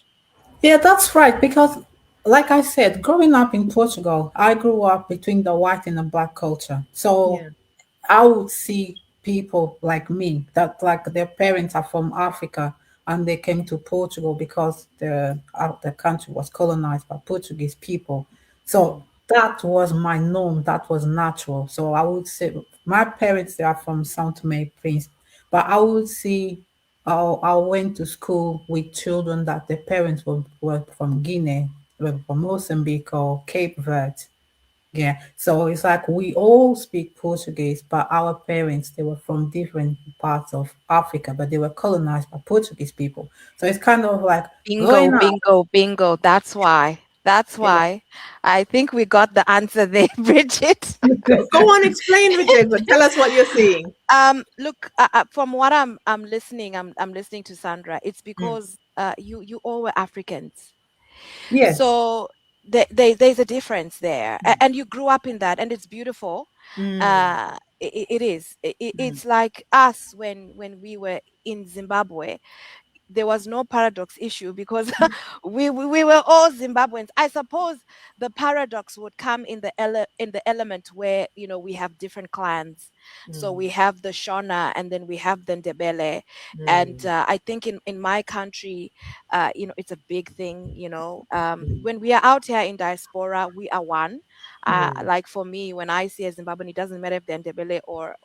yeah, that's right. Because, like I said, growing up in Portugal, I grew up between the white and the black culture. So
Yeah.
I would see people like me that like their parents are from Africa and they came to Portugal because the country was colonized by Portuguese people. So
Mm.
that was my norm. That was natural. So I would say my parents they are from São Tomé and Prince, but I would see. I went to school with children that their parents were from Guinea, were from Mozambique or Cape Verde. Yeah, so it's like we all speak Portuguese, but our parents they were from different parts of Africa, but they were colonized by Portuguese people. So it's kind of like
Bingo,
growing up.
bingo, bingo. That's why. That's
Yeah.
why. I think we got the answer there, Bridget.
Go on, explain, Vijay. Tell us what you're seeing.
Look, from what I'm listening, I'm listening to Sandra. It's
Mm.
because you all were Africans,
Yes.
so there's a difference there, and you grew up in that, and it's beautiful.
Mm.
It is.
Mm.
It's like us when we were in Zimbabwe. There was no paradox issue because we were all Zimbabweans. I suppose the paradox would come in the in the element where we have different clans. So
Mm.
we have the Shona and then we have the Ndebele, and
Mm.
I think in my country, it's a big thing. When we are out here in diaspora, we are one.
Mm.
Like for me, when I see a Zimbabwean, it doesn't matter if they're Ndebele or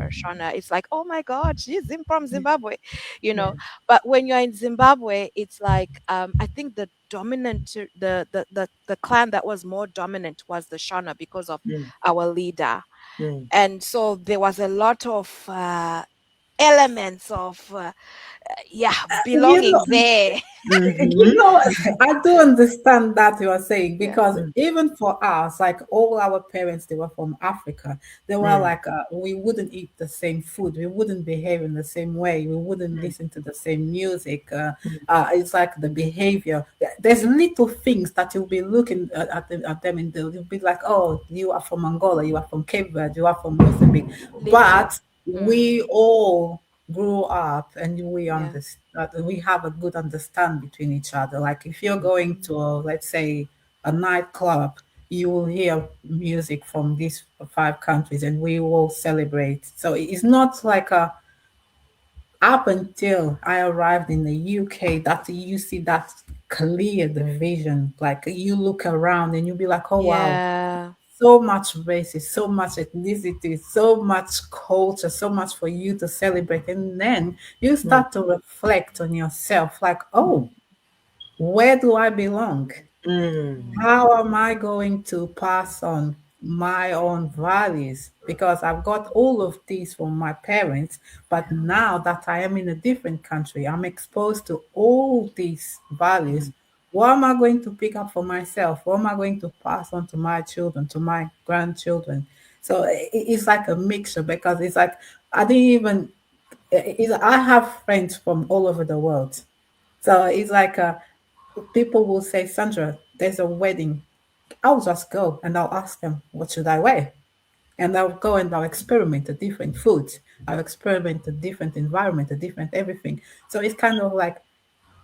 Shona. It's like, oh my God, she's from Zimbabwe, you
Yeah.
know but when you're in Zimbabwe, it's like I think the dominant the clan that was more dominant was the Shona because of
Mm.
our leader,
Mm.
and so there was a lot of elements of yeah,
You
belonging
know,
there.
Mm-hmm.
I do understand that you are saying
Yeah.
because
Mm.
even for us, like all our parents, they were from Africa. They were
Mm.
like, we wouldn't eat the same food, we wouldn't behave in the same way, we wouldn't
Mm.
listen to the same music.
Mm.
It's like the behavior. There's little things that you'll be looking at them and they'll be like, oh, you are from Angola, you are from Cape Verde, you are from Mozambique,
Legit.
but
Mm.
we all grew up and we
Yeah.
understand, we have a good understand between each other. Like if you're going to, let's say, a nightclub, you will hear music from these five countries, and we will celebrate. So it's not like a up until I arrived in the UK that you see that clear division. Like you look around and you'll be like, oh wow,
Yeah.
so much races, so much ethnicity, so much culture, so much for you to celebrate. And then you
Mm.
start to reflect on yourself like, oh, where do I belong?
Mm.
How am I going to pass on my own values? Because I've got all of these from my parents, but now that I am in a different country, I'm exposed to all these values. What am I going to pick up for myself? What am I going to pass on to my children, to my grandchildren? So it's like a mixture because it's like I didn't even. I have friends from all over the world, so it's like people will say, Sandra, there's a wedding. I'll just go and I'll ask them, what should I wear? And I'll go and I'll experiment a different foods. I'll experiment a different environment, a different everything. So it's kind of like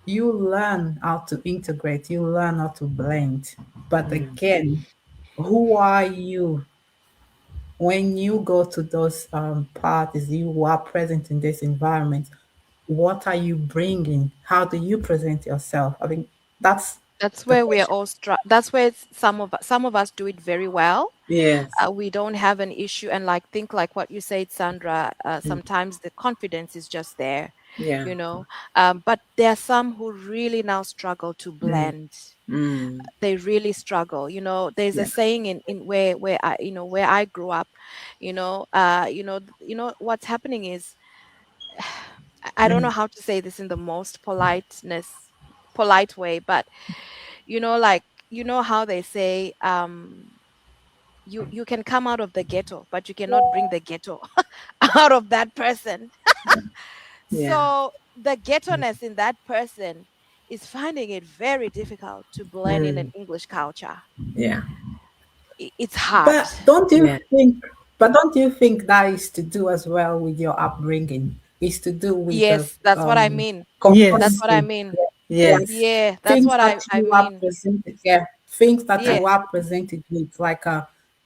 you learn how to integrate, you learn how to blend. But again, who are you when you go to those parties, you are present in this environment? What are you bringing? How do you present yourself? I mean, that's
That's
the
where we are
question.
all that's where some of us do it very well.
Yes.
We don't have an issue, and like think like what you said, Sandra.
Mm.
Sometimes the confidence is just there,
Yeah.
you know. But there are some who really now struggle to
Mm.
blend.
Mm.
They really struggle. You know, there's a
Yeah.
saying in where I where I grew up. What's happening is I don't know
Mm.
how to say this in the most polite way, but like how they say you can come out of the ghetto, but you cannot bring the ghetto out of that person.
Yeah.
So the ghetto-ness in that person is finding it very difficult to blend in an
Mm.
English culture.
Yeah.
It's hard.
But don't you
Yeah.
think? But don't you think that is to do as well with your upbringing? Is to do with the
Yes, that's what I mean. That's
Yes.
what I
community,
mean.
like
Yes.
Yeah, that's
things
what
that
I
you are
mean.
presented. Yeah, things that
I,
you
Yes.
are presented with. Like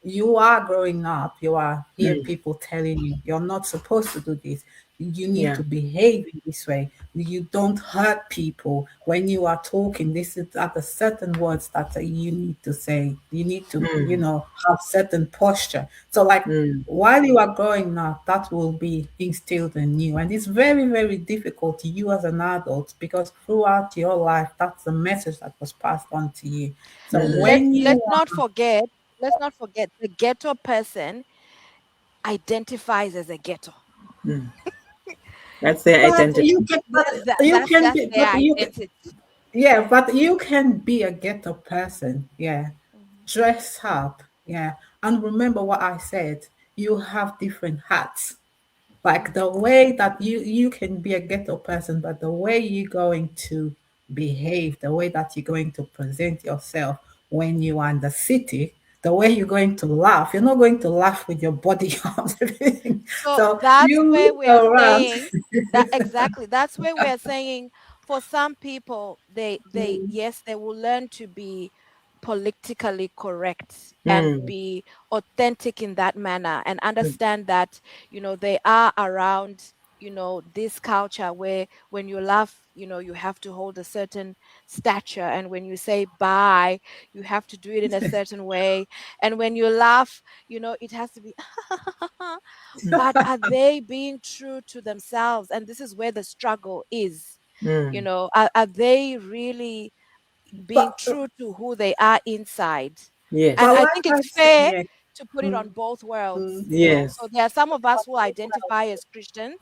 you are growing up. You are hear
mm.
people telling you you're not supposed to do this. You need
Yeah.
to behave in this way. You don't hurt people when you are talking. This is at a certain words that you need to say. You need to,
Mm.
have certain posture. So, like
Mm.
while you are growing up, that will be instilled in you, and it's very, very difficult to you as an adult because throughout your life, that's the message that was passed on to you. So
Mm.
when you
Let's not forget the ghetto person identifies as a ghetto.
Mm. That's their
but
identity.
you can, but you can
That's
be,
their
but you can,
identity.
yeah, but you can be a ghetto person, yeah.
Mhm.
Dress up, yeah. And remember what I said, you have different hats. Like the way that you can be a ghetto person, but the way you're going to behave, the way that you're going to present yourself when you are in the city, the way you're going to laugh, you're not going to laugh with your body on everything.
So
So
that's
you
where
look
we are
around.
saying that exactly. That's where we are saying for some people, they yes, they will learn to be politically correct and
Mm.
be authentic in that manner and understand that, they are around, this culture where when you laugh, you have to hold a certain stature, and when you say bye, you have to do it in a certain way, and when you laugh, it has to be but are they being true to themselves? And this is where the struggle is.
Mm.
Are they really being
but
true to who they are inside? And
Yes.
but
I
like
think
I
it's
said,
fair
yeah.
to put it on both worlds. So
Yes.
there are some of us who identify as Christians,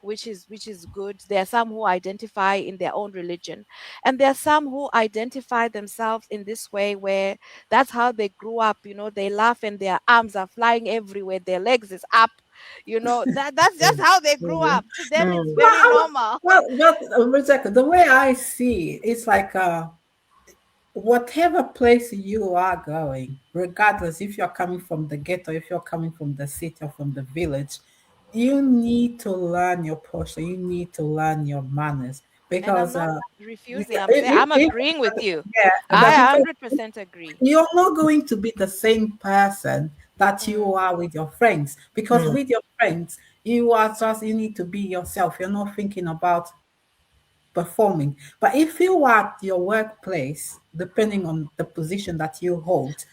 which is good. There are some who identify in their own religion, and there are some who identify themselves in this way where that's how they grew up. They laugh and their arms are flying everywhere, their legs is up. That's just
Mm.
how they grew
Mm.
up. To them, it's
Mm.
Well,
very normal.
Rebecca, the way I see it, it's like whatever place you are going, regardless if you're coming from the ghetto, if you're coming from the city or from the village, you need to learn your posture. You need to learn your manners
And I'm
because
not refusing. I'm saying
if,
I'm
if,
agreeing with you.
yeah, but
I
because
100% agree.
you're not going to be the same person that you
Mm,
are with your friends, because
Mm.
with your friends you need to be yourself. You're not thinking about performing. But if you are at your workplace, depending on the position that you hold,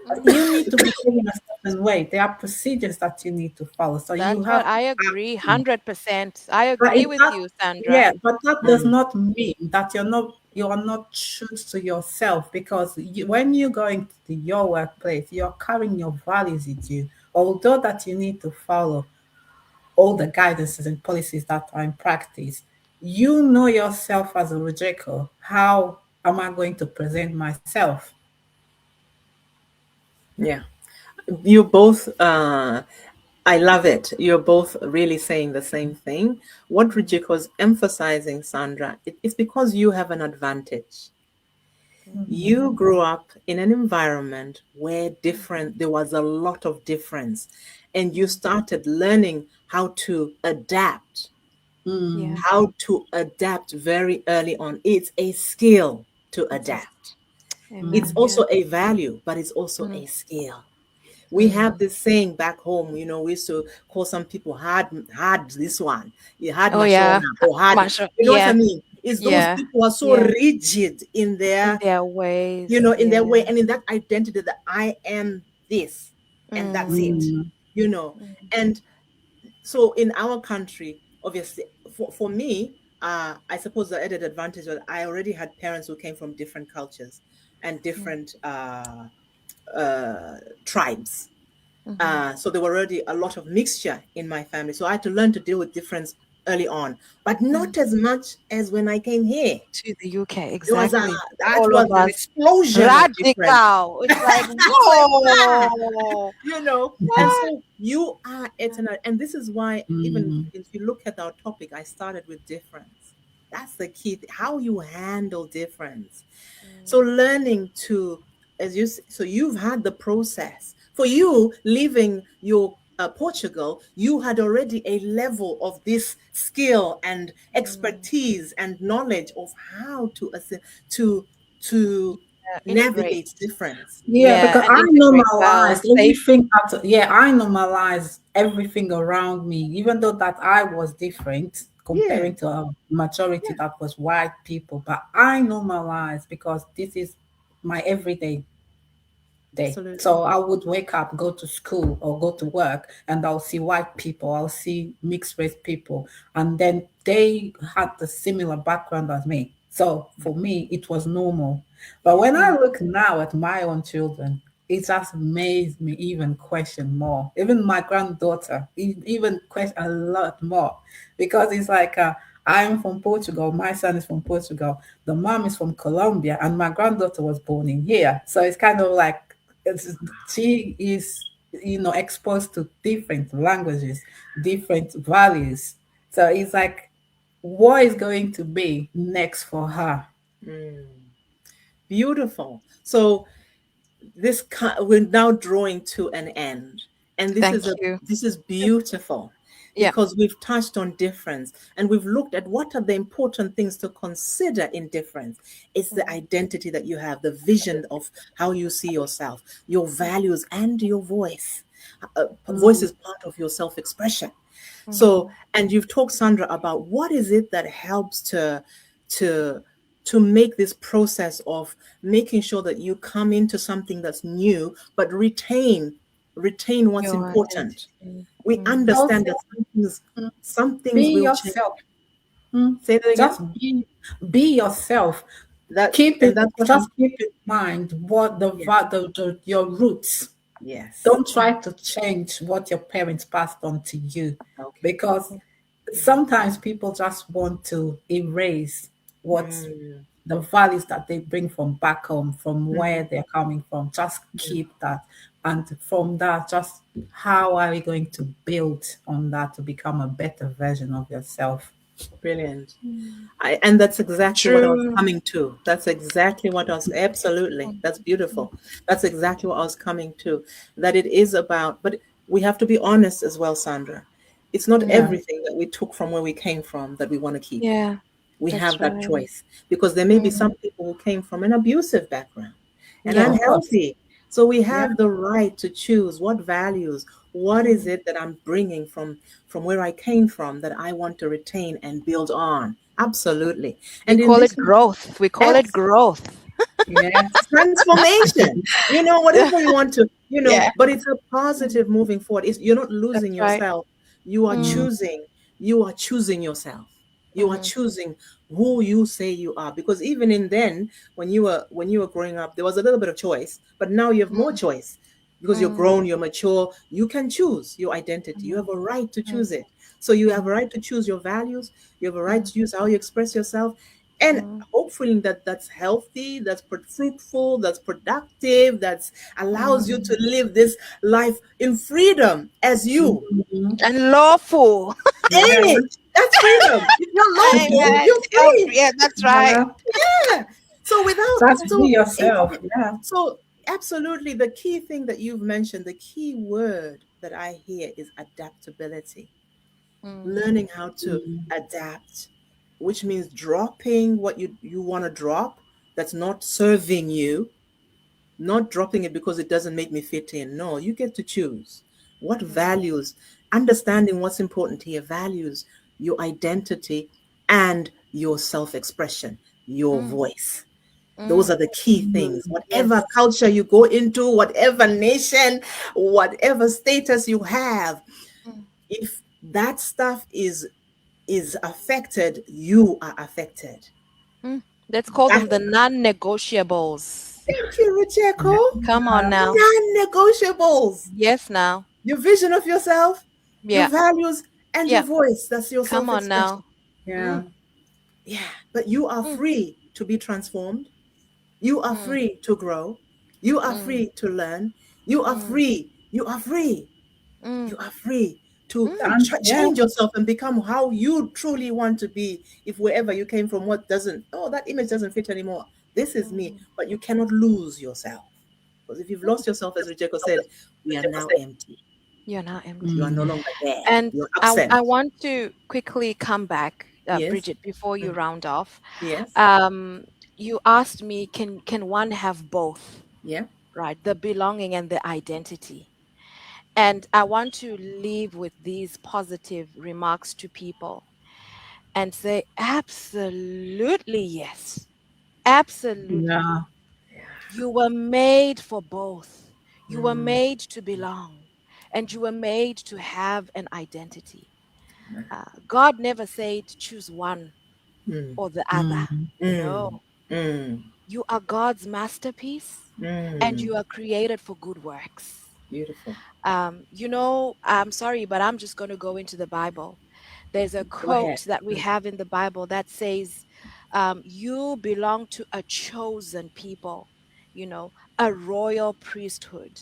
mm.
you need to behave in a certain way. There are procedures that you need to follow, so you
That's what
have to
I
act
agree.
in.
100%. I
But
agree
it,
with
that,
you, Sandra.
yeah, but that does
Mm.
not mean that you are not true to yourself, because when you go into your workplace, you're carrying your values with you. Although that you need to follow all the guidances and policies that are in practice, you know yourself as a Rojeko. How am I going to present myself?
Yeah. You both, I love it. You're both really saying the same thing. What Rijiko is emphasizing, Sandra, it's because you have an advantage.
Mhm.
You grew up in an environment where there was a lot of difference, and you started learning
Yeah.
Mm,
how to adapt very early on. It's a skill to
Yes.
adapt. It's
Amen.
mm,
also
Yes.
a value, but it's also
Mm,
a skill. We have
mm,
this saying back home, we used to call some people hard this one, you hard
oh yeah.
mashona or hard,
Masha.
you know what I
Yeah.
mean? Is those
Yeah.
people are so
Yeah.
rigid in
In
their,
their ways.
in their way
Yeah.
and in that identity that I am this and that's it,
Mm,
mm,
you know.
mm,
And so in our country, obviously, for me, I suppose the added advantage was I already had parents who came from different cultures and
mm,
different tribes.
mhm.
So there were already a lot of mixture in my family. So I had to learn to deal with difference early on, but
Mm.
not as much as when I came here.
To the UK,
There was
exactly.
that
All
was
of
an
us.
explosion of difference.
Radical. It's like,
Like, ah,
whoa.
and
mm,
What?
so you are at an, and this is why even
mm,
if you look at our topic, I started with difference. That's the key, how you handle difference. So
Mm,
learning to, so you've had the process. For you leaving your Portugal, you had already a level of this skill and
mm.
expertise and knowledge of how to to
Integrate.
navigate difference.
yeah,
Yeah,
because
and
I
integrate well,
normalized
safely.
everything I normalized everything around me, even though that I was different
Yeah,
comparing to a majority
yeah,
that was white people. But I normalized because this is my everyday day.
absolutely.
So I would wake up, go to school or go to work, and I'll see white people, I'll see mixed race people, and then they had the similar background as me. So for me, it was normal. But when I
Mm.
look now at my own children, it just made me even question more. Even my granddaughter, even question a lot more, because it's like I'm from Portugal. My son is from Portugal. The mom is from Colombia, and my granddaughter was born in here. So it's kind of like she is, exposed to different languages, different values. So it's like, what is going to be next for her?
Mm, beautiful. So we're now drawing to an end, and
Thank you.
this is beautiful
Yeah.
because we've touched on difference and we've looked at what are the important things to consider in difference. It's the
Mhm,
identity that you have, the vision of how you see yourself, your values, and your voice. Voice
Mm,
is part of your self-expression. So,
mhm.
and you've talked, Sandra, about what is it that helps to to make this process of making sure that you come into something that's new, but retain what's
Your
important.
identity.
We
Mm.
also,
understand that
mm,
some things
be
will change.
yourself. Mm,
Say that again.
just be yourself.
And that's what
Just
I'm.
keep in mind what
Yeah.
your roots.
Yes.
Don't try to change what your parents passed on to you,
Okay.
because
Mm.
sometimes people just want to erase what
Mm.
the values that they bring from back home, from
Mm.
where they're coming from. Just keep that. And from that, just how are we going to build on that to become a better version of yourself?
Brilliant.
Mm.
And that's exactly what I was
True.
coming to. That's exactly what I was, absolutely.
Mm,
That's
mm,
beautiful. That's exactly what I was coming to. That it is about, but we have to be honest as well, Sandra. It's not
Yeah.
everything that we took from where we came from that we want to keep.
Yeah.
We
That's
have that
right.
choice, because there may be
Mm.
some people who came from an abusive background and
Yeah.
Of course.
unhealthy. So we
Yeah.
have the right to choose what values, what is it that I'm bringing from where I came from that I want to retain and build on. Absolutely.
We
And in
call
this,
it growth. We call it growth.
Yes.
transformation, whatever you want to,
Yeah.
but it's a positive moving forward. You're not losing
That's right.
yourself. You are
Mm.
choosing yourself. You are
Mhm.
choosing who you say you are, because even in then, when you were growing up, there was a little bit of choice, but now you have more choice, because you're
Mm.
grown, you're mature, you can choose your identity. You have a right to choose it. So you have a right to choose your values. You have a right to choose how you express yourself, and
Mm.
hopefully that's healthy, that's fruitful, that's productive, that allows you to live this life in freedom as you.
Mhm.
And lawful.
Yeah.
Hey, that's freedom. If you're lawful,
Amen.
you're free.
Yeah, that's right.
Yeah.
Yeah. So without
Just be
so
yourself. Yeah.
so absolutely, the key thing that you've mentioned, the key word that I hear is adaptability.
Mm.
Learning how to adapt, which means dropping what you want to drop that's not serving you, not dropping it because it doesn't make me fit in. No, you get to choose what values, understanding what's important here, values, your identity, and your self expression, your
Mm.
voice. Those
Mm.
are the key things. Whatever
Yes.
culture you go into, whatever nation, whatever status you have,
Mm.
if that stuff is affected, you are affected.
Mm. Let's call
That,
them the non-negotiables.
thank you, Richeko.
Come on now.
Non-negotiables.
Yes, now.
Your vision of yourself, your
Yeah.
values, and your
Yeah.
voice. That's your
Come on
self-expression.
now.
Yeah.
Mm.
Yeah, but you are
Mm.
free to be transformed. You are
Mm.
free to grow. You are
Mm.
free to learn. You are
Mm.
free. You are free. You
Mm.
are free to
Mm.
Yeah.
change yourself and become how you truly want to be. If wherever you came from, that image doesn't fit anymore. This is me.
Mm.
But you cannot lose yourself. Because if you've
Mm.
lost yourself, as Rijeko said, we are now empty.
You're not empty.
You are no
Mm.
longer there.
And
You're
I
absent.
want to quickly come back,
Yes.
Bridget, before you
Mm.
round off.
Yes.
Um, you asked me, can one have both,
Yeah.
right? The belonging and the identity. And I want to leave with these positive remarks to people and say, absolutely yes. Absolutely.
Yeah.
You were made for both. You were
Mm.
made to belong, and you were made to have an identity. God never said choose one
Mm.
or the other.
Mm.
No,
Mm. Mm.
you are God's masterpiece and
Mm.
you are created for good works.
Beautiful.
I'm sorry, but I'm just going to go into the Bible. There's a
Go ahead.
quote that we have in the Bible that says, you belong to a chosen people, a royal priesthood.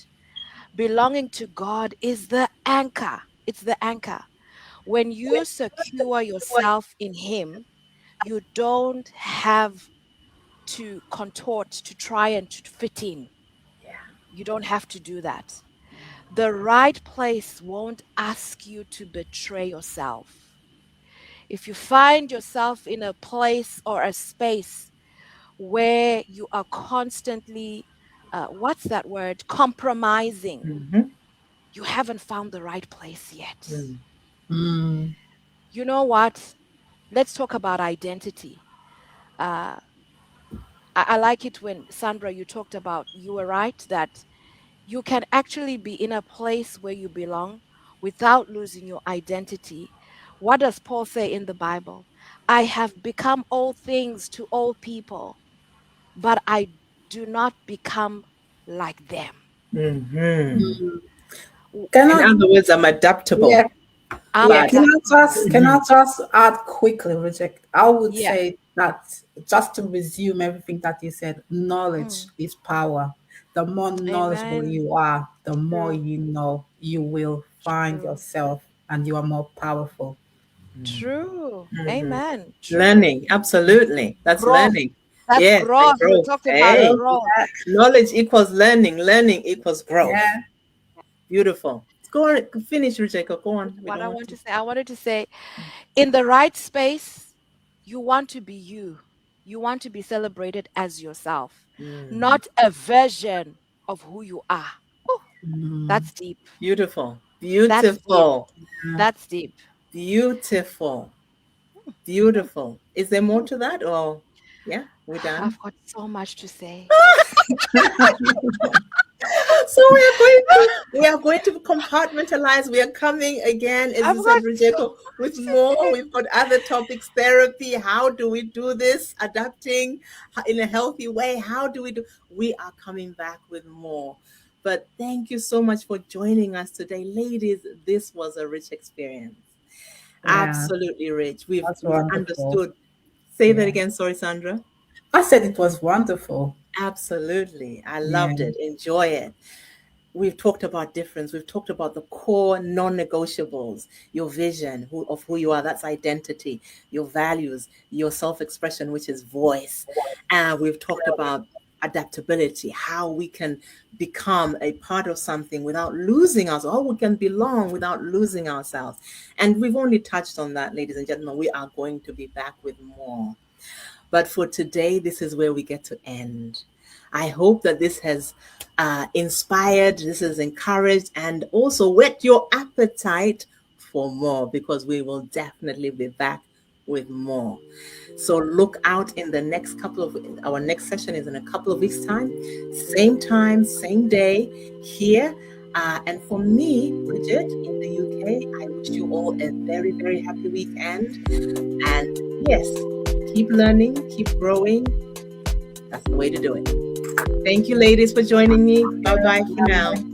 Belonging to God is the anchor. It's the anchor. When you secure yourself in Him, you don't have to contort to try and to fit in. You don't have to do that. The right place won't ask you to betray yourself. If you find yourself in a place or a space where you are constantly, what's that word? Compromising,
Mm-hmm.
you haven't found the right place yet.
Mm.
Mm.
You know what? Let's talk about identity. Uh, I like it when Sandra, you talked about, you were right that you can actually be in a place where you belong without losing your identity. What does Paul say in the Bible? I have become all things to all people, but I do not become like them.
Mm-hmm.
Mm.
W-
In
Cannot.
other words, I'm adaptable.
Yeah.
I'm
Yeah.
But
adaptable.
Can I just add quickly, Reject? I would
Yeah.
say that just to resume everything that you said, knowledge
Mm.
is power. The more knowledgeable
Amen.
you are, the more
True.
you know, you will find
True.
yourself and you are more powerful.
True.
Mhm.
Amen. True.
Learning, absolutely. That's
Growth.
learning.
That's
Yes, and
growth. We
growth.
talked about
Hey,
Well,
growth.
yeah.
knowledge equals learning. Learning equals growth.
Yeah.
Beautiful. Go on, finish, Rijeko. Go on. We
What
don't
I
want
want
to.
to say, I wanted to say, in the right space, you want to be you. You want to be celebrated as yourself,
Mm,
not a version of who you are. Oh,
Mm,
that's deep.
beautiful.
That's deep.
Beautiful.
That's deep.
Beautiful. Beautiful. Is there more
Mm.
to that, or yeah, we're done?
I've got so much to say.
So we are going to compartmentalize. We are coming again, as
I've
you said,
got so
Rijeko, with
much to
more.
say.
We've got other topics, therapy. How do we do this? Adapting in a healthy way. How do we do? We are coming back with more. But thank you so much for joining us today, ladies. This was a rich experience.
yeah,
Absolutely rich. We've
that's
we've
wonderful.
understood. Say that
Yeah.
again. Sorry, Sandra.
I said it was wonderful.
Absolutely. I
Yeah.
loved it. Enjoy it. We've talked about difference. We've talked about the core non-negotiables, your vision of who you are. That's identity, your values, your self-expression, which is voice. And we've talked about adaptability, how we can become a part of something without losing ourselves, how we can belong without losing ourselves. And we've only touched on that, ladies and gentlemen. We are going to be back with more. But for today, this is where we get to end. I hope that this has inspired, this has encouraged, and also whet your appetite for more, because we will definitely be back with more. So look out in the next our next session is in a couple of weeks' time, same day here. And for me, Bridget, in the UK, I wish you all a very, very happy weekend. And yes, keep learning, keep growing. That's the way to do it. Thank you, ladies, for joining me. Bye bye for now.